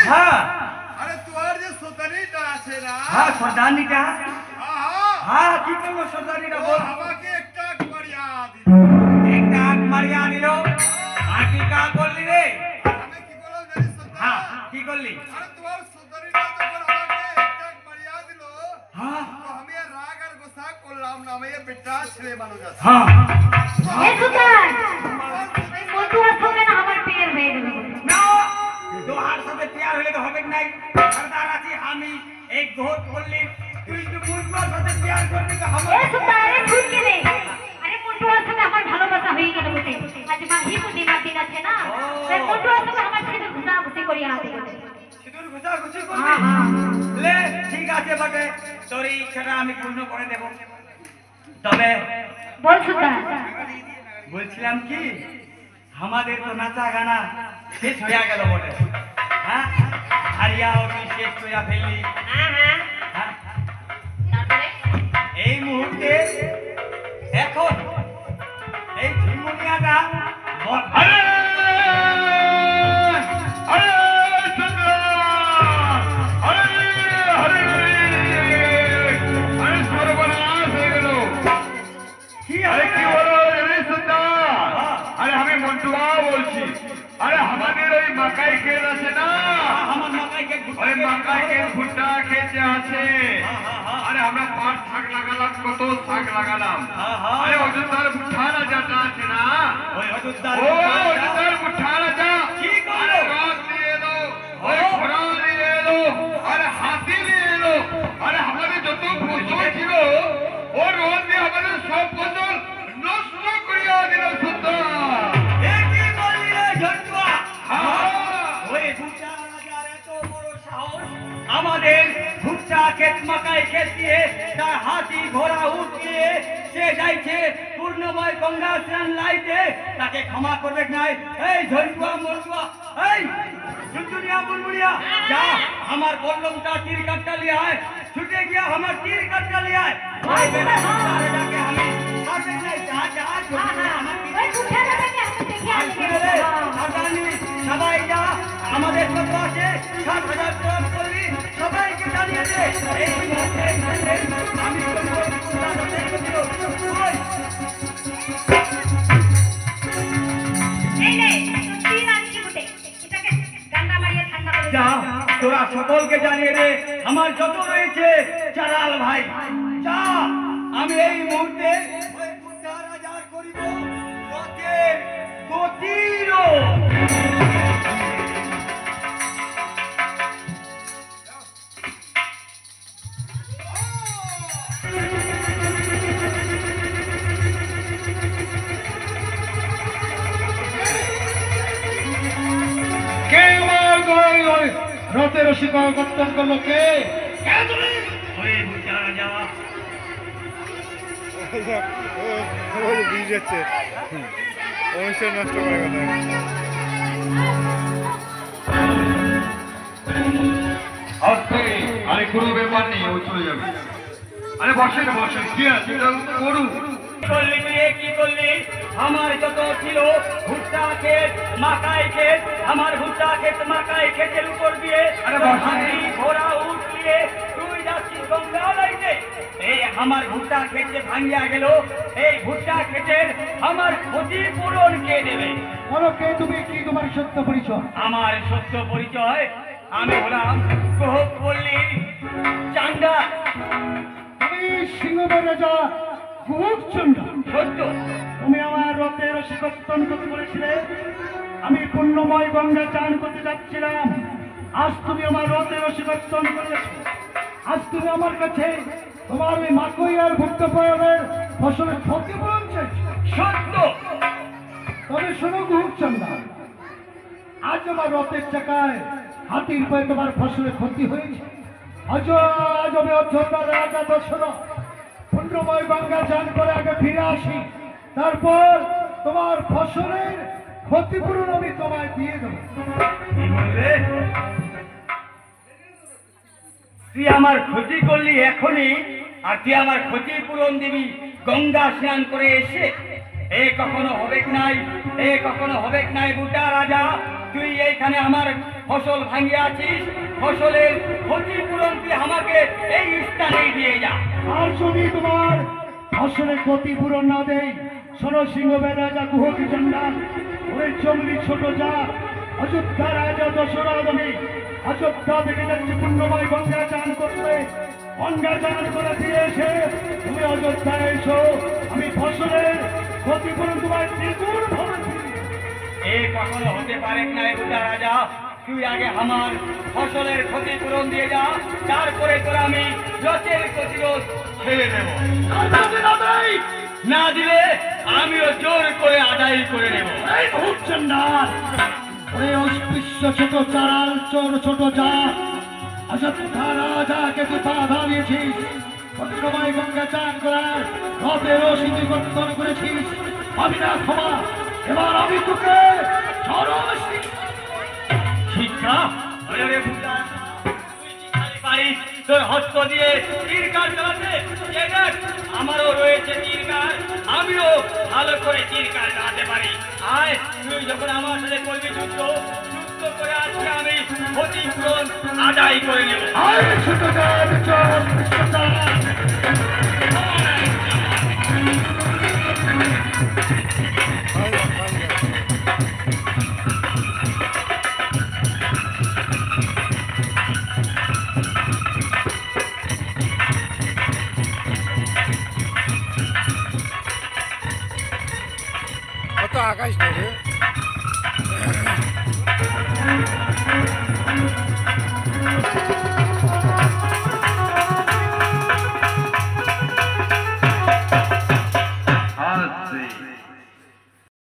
हाँ अरे तुम्हारे जो सोतनी टा है ना हाँ सोतानी का हाँ हाँ की करो सोतानी का बोल हवा के एक टाक मर्यादा एक टाक मर्यादा दिलो बाकी का बोल ली रे हमें की बोलो मेरी सोता हाँ की कर ली अरे तुम्हारे सोतनी टा तो बोल हवा के एक टाक मर्यादा दिलो हाँ तो हमें राग और गुस्सा को लाम नाम ये बेटा छले मानो जाता हाँ এ সুতার বন্ধু আসবে না আমার বিয়ের হয়ে গেল না দোহার সাথে প্যার হলে তো হবে নাই সরদার আছি আমি এক ভোট করলি তুই তো মুজবার সাথে প্যার করবি তো হবে এ সুতার এ ফুটকে রে আরে বন্ধু আসবে আমার ভালোবাসা হয়ে গেল বটে আজ মাহি পূর্ণিমা দিন আছে না তাই বন্ধু আসবে আমার সাথে ঘুষা ঘুষি করিয়া আছে সিঁদুর ঘষা ঘষি করবি লে ঠিক আছে বটে তোর এই ইচ্ছাটা আমি পূর্ণ করে দেব তবে বল সুতার বলছিলাম কি আমাদের তো নাচা গানা শেষ হয়ে গেল বলে হ্যাঁ হারিয়া ওটি শেষ হইয়া ফেললি হ্যাঁ হ্যাঁ তারপরে এই মুহূর্তে এখন এই ঝিমুনিয়াটা আরে আরে চন্দ্র আরে আরে আরে সর্বনাশ হয়ে গেল কি আরে কি হলো রে সুন্দর আরে আমি মন্টুয়া বলছি আরে আমাদের ওই মাকাই খেত আছে না আমার মাকাই খেত ওই মাকাই খেত ভুট্টা খেতে আছে আরে আমরা পাট শাক লাগালাম কত শাক লাগালাম আরে অযোধ্যার ভুট্টা রাজাটা আছে না ওই অযোধ্যার ভুট্টা রাজা কি করে রথ নিয়ে এলো ওই ঘোড়া নিয়ে এলো আরে হাতি নিয়ে এলো আরে আমাদের যত ফসল ছিল ও রথ দিয়ে আমাদের সব ফসল নষ্ট করিয়া দিল সুন্দর একই বললি রে ঝন্টুয়া ওই ভুট্টা রাজার এত বড় সাহস আমাদের ভুট্টা ক্ষেত মাকাই ক্ষেত দিয়ে তার হাতি ঘোড়া উঠ দিয়ে সে যাইছে পূর্ণময় গঙ্গা স্নান লাইতে তাকে ক্ষমা করবে নাই এই ঝন্টুয়া মন্টুয়া এই ঝুনঝুনিয়া বুলবুলিয়া যা আমার বল্লমটা তীর কাটটা লিয়ে আয় ছুটে গিয়া আমার তীর কাটটা লিয়ে আয় ভাই বেটা ভুট্টা রাজাকে আমি করবে নাই যা যা আমার ওই উঠে যাবে না দেখি আসবে সবাই যা আমাদের কত আছে ৭,০০০ ক্রস করবি সবাইকে জানিয়ে দে এই মুহূর্তে আমি এই নে তিন আনছি বটে এটাকে গান্ডা মারিয়ে ঠান্ডা করে যা তোরা সকলকে জানিয়ে দে আমার যত রয়েছে চারাল ভাই যা আমি এই মুহূর্তে ওই বুদ্ধা রাজার করিব রথের গতিরোধ রথের রশিকা কর্তন করলো কে বুঝে যাচ্ছে অনুষ্ঠান নষ্ট করে গেল আরে কোনো ব্যাপার নেই ও চলে যাবে আরে বসেন বসেন কি আছে করুন করলি কি করলি আমার যত ছিল ভুট্টা ক্ষেত মাকাই ক্ষেত আমার ভুট্টা ক্ষেত মাকাই ক্ষেতের উপর দিয়ে আরে বসেন ঘোড়া উঠ দিয়ে তুই যাচ্ছিস গঙ্গা লাইতে এই আমার ভুট্টা ক্ষেত যে ভাঙিয়া গেল এই ভুট্টা ক্ষেতের আমার ক্ষতিপূরণ কে দেবে বলো কে তুমি কি তোমার সত্য পরিচয় আমার সত্য পরিচয় আমি হলাম পল্লীর চান্দা তুমি সিংহবের রাজা কুহুকচন্ড সত্য তুমি আমার রথের রশি কর্তন করতে বলেছিলে আমি পুণ্যময় গঙ্গা চান করতে যাচ্ছিলাম আজ তুমি আমার রথের রশি কর্তন করেছ আজ তুমি আমার কাছে তোমার ওই মাকই আর ভুট্টা প্রয়োগের ফসলের ক্ষতিপূরণ চাইছো সত্য তবে শোনো কুহুকচন্ডা আজ আমার রথের চাকায় হাতির পায়ে তোমার ফসলের ক্ষতি হয়েছে আজ আমি অযোধ্যার রাজা দশরথ পুণ্যময় গঙ্গা চান করে আগে ফিরে আসি তারপর তোমার ফসলের ক্ষতিপূরণ আমি তোমায় দিয়ে দেবো কি বললে তুই আমার ক্ষতি করলি এখনই আর তুই আমার ক্ষতিপূরণ দিবি গঙ্গা স্নান করে এসে এ কখনো হবে নাই বুটা রাজা তুই এইখানে আমার ফসল ভাঙিয়ে আছিস, ফসলের ক্ষতিপূরণ তুই আমাকে এই স্থানেই দিয়ে যা। আর যদি তোমার ফসলের ক্ষতিপূরণ না দেই, শোনো সিংহবের রাজা গুহক চন্ডাল, ওই জঙ্গলি ছোট যা অযোধ্যা রাজা দশরথ, আমি অযোধ্যা থেকে যাচ্ছি পুণ্যময় গঙ্গা চান করতে। গঙ্গা চান করে দিয়ে এসে তুমি অযোধ্যায় এসো, আমি ফসলের ক্ষতিপূরণ তোমার দ্বিগুণ ভাবে দিই। এ কখনো হতে পারে না বুঝা রাজা, তুই আগে আমার ফসলের ক্ষতিপূরণ দিয়ে যা, তারপরে তোর আমি রথের প্রতিরোধ ছেড়ে দেব। না দিলে আমিও জোর করে আদায় করে নেব। এই গুহক চন্ডাল, ওই অস্পৃশ্য ছোট চারাল চোর ছোট যা অযোধ্যা রাজাকে তুই বাধা দিয়েছিস, পুণ্যময় গঙ্গা চান করার রথের রশিদি বন্ধন করেছিস, আমি না ক্ষমা, এবার আমি তোকে চরম শিক্ষা ওরে রে বুঝা, তুই কি খালি পারিস তোর হস্ত দিয়ে তীরকার চালাতে? এ দেখ, আমারও রয়েছে তীরকার, আমিও ভালো করে তীরকার চালাতে পারি। আয়, তুই যখন আমার সাথে করবি যুদ্ধ, যুদ্ধ করে আজকে আমি ক্ষতিপূরণ আদায় করে নেব। আয় ছোট চাল চোর অস্পৃশ্য চারাল। কত আকাশ নেই রে।